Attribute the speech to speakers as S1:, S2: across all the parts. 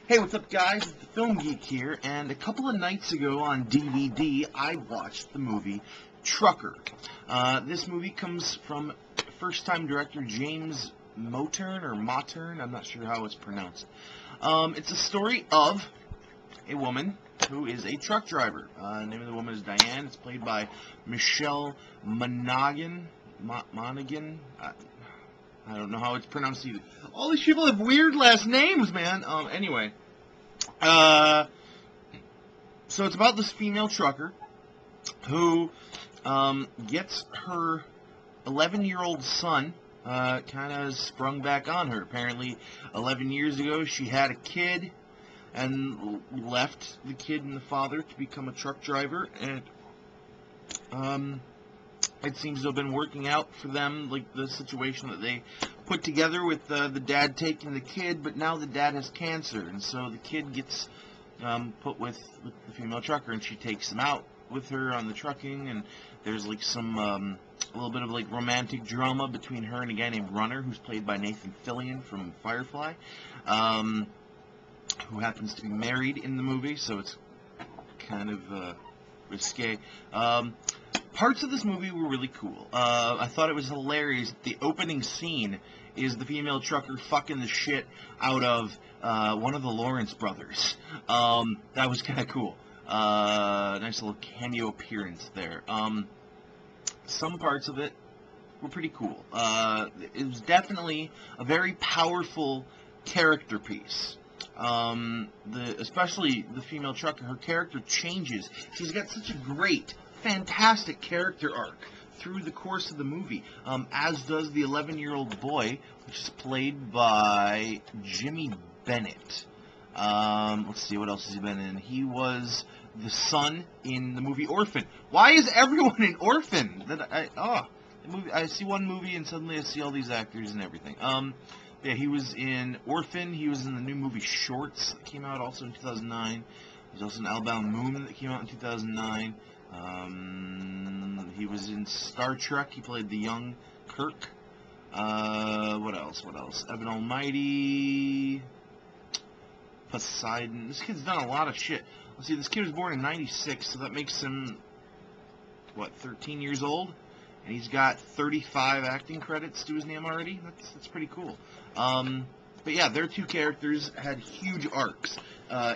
S1: Hey, what's up, guys? It's the Film Geek here, and a couple of nights ago on DVD, I watched the movie Trucker. This movie comes from first-time director James Mottern, I'm not sure how it's pronounced. It's a story of a woman who is a truck driver. The name of the woman is Diane. It's played by Michelle Monaghan. I don't know how it's pronounced either. All these people have weird last names, man. Anyway. So it's about this female trucker who gets her 11-year-old son kind of sprung back on her. Apparently, 11 years ago, she had a kid and left the kid and the father to become a truck driver, and it seems to have been working out for them, like the situation that they put together with the dad taking the kid, but now the dad has cancer, and so the kid gets put with the female trucker, and she takes him out with her on the trucking, and there's like some a little bit of like romantic drama between her and a guy named Runner, who's played by Nathan Fillion from Firefly, who happens to be married in the movie, so it's kind of risque. Parts of this movie were really cool. I thought it was hilarious. The opening scene is the female trucker fucking the shit out of one of the Lawrence brothers. That was kind of cool. Nice little cameo appearance there. Some parts of it were pretty cool. It was definitely a very powerful character piece. Especially the female trucker, her character changes. She's got such a great, fantastic character arc through the course of the movie, as does the 11-year-old boy, which is played by Jimmy Bennett. Let's see, what else has he been in? He was the son in the movie Orphan. Why is everyone in Orphan? I see one movie and suddenly I see all these actors and everything. Yeah, he was in Orphan. He was in the new movie Shorts that came out also in 2009. There's also an Alabama Moon that came out in 2009. He was in Star Trek. He played the young Kirk. What else? Evan Almighty. Poseidon. This kid's done a lot of shit. Let's see, this kid was born in 96, so that makes him, what, 13 years old? And he's got 35 acting credits to his name already. That's pretty cool. But yeah, their two characters had huge arcs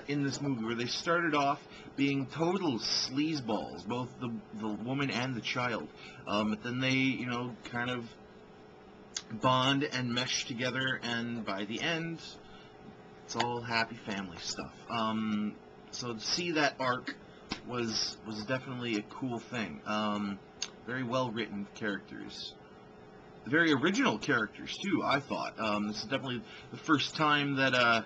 S1: in this movie, where they started off being total sleazeballs, both the woman and the child. But then they, kind of bond and mesh together, and by the end, it's all happy family stuff. So to see that arc was definitely a cool thing. Very well-written characters. Very original characters, too, I thought. This is definitely the first time that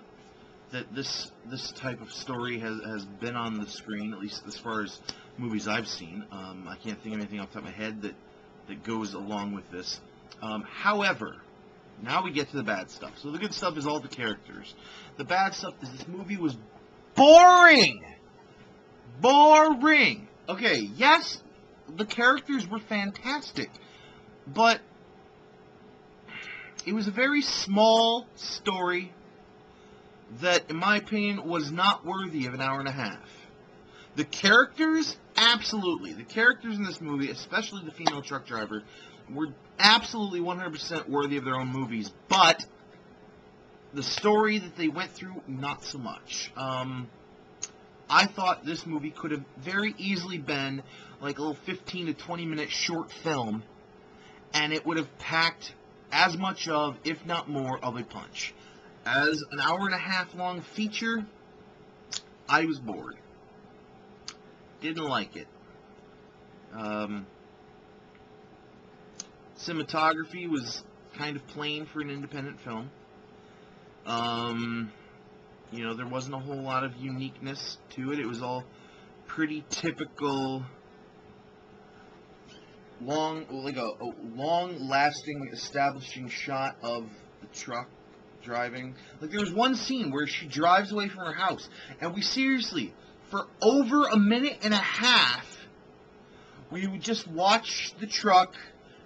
S1: this type of story has been on the screen, at least as far as movies I've seen. I can't think of anything off the top of my head that goes along with this. However, now we get to the bad stuff. So the good stuff is all the characters. The bad stuff is this movie was boring! Boring! Okay, yes, the characters were fantastic, but it was a very small story that, in my opinion, was not worthy of an hour and a half. The characters, absolutely. The characters in this movie, especially the female truck driver, were absolutely 100% worthy of their own movies, but the story that they went through, not so much. I thought this movie could have very easily been like a little 15 to 20 minute short film, and it would have packed as much of, if not more, of a punch. As an hour and a half long feature, I was bored. Didn't like it. Cinematography was kind of plain for an independent film. There wasn't a whole lot of uniqueness to it. It was all pretty typical, a long-lasting establishing shot of the truck driving. Like, there was one scene where she drives away from her house, and we seriously, for over a minute and a half, we would just watch the truck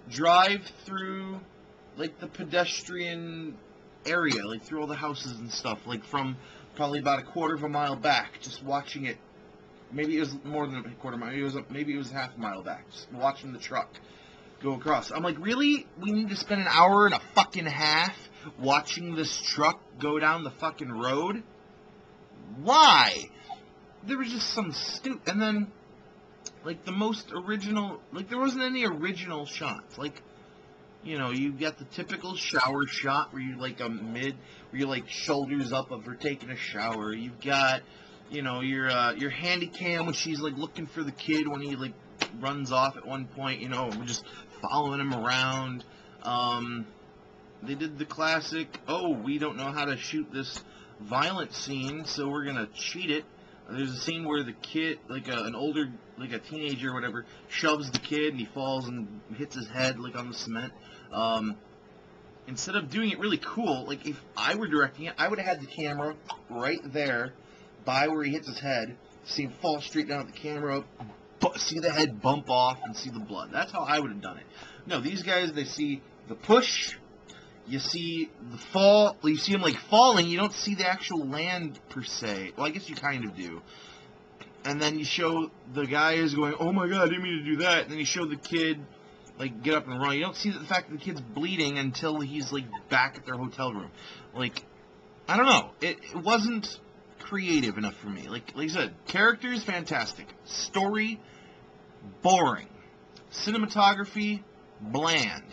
S1: drive through, like, the pedestrian area, like through all the houses and stuff, like from probably about a quarter of a mile back, just watching it. Maybe it was more than a quarter mile. Maybe it was half a mile back, just watching the truck go across. I'm like, really? We need to spend an hour and a fucking half watching this truck go down the fucking road? Why? There was just some stupid. And then, like, the most original, like, there wasn't any original shots. Like, you know, you got the typical shower shot where you like where you like shoulders up of her taking a shower. You've got, you know, your handy cam when she's like looking for the kid when he like runs off at one point. You know, we're just following him around. They did the classic, oh, we don't know how to shoot this violent scene, so we're gonna cheat it. There's a scene where the kid, like an older, like a teenager or whatever, shoves the kid and he falls and hits his head like on the cement. Instead of doing it really cool, like if I were directing it, I would have had the camera right there by where he hits his head, see him fall straight down at the camera, see the head bump off and see the blood. That's how I would have done it. No, these guys, they see the push, you see the fall, you see him like falling, you don't see the actual land per se. Well, I guess you kind of do. And then you show the guy is going, oh my god, I didn't mean to do that. And then you show the kid like get up and run. You don't see the fact that the kid's bleeding until he's like back at their hotel room. Like, I don't know. It wasn't creative enough for me. Like I said, characters fantastic. Story boring. Cinematography bland.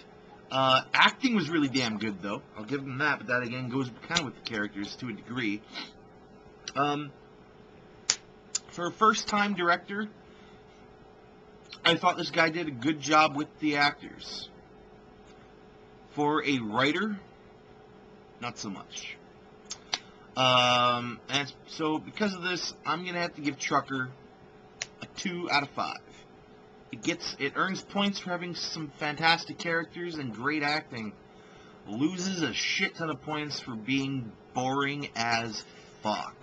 S1: Acting was really damn good, though. I'll give them that, but that, again, goes kind of with the characters to a degree. For a first-time director, I thought this guy did a good job with the actors. For a writer, not so much. And so, because of this, I'm going to have to give Trucker a 2 out of 5. It earns points for having some fantastic characters and great acting. Loses a shit ton of points for being boring as fuck.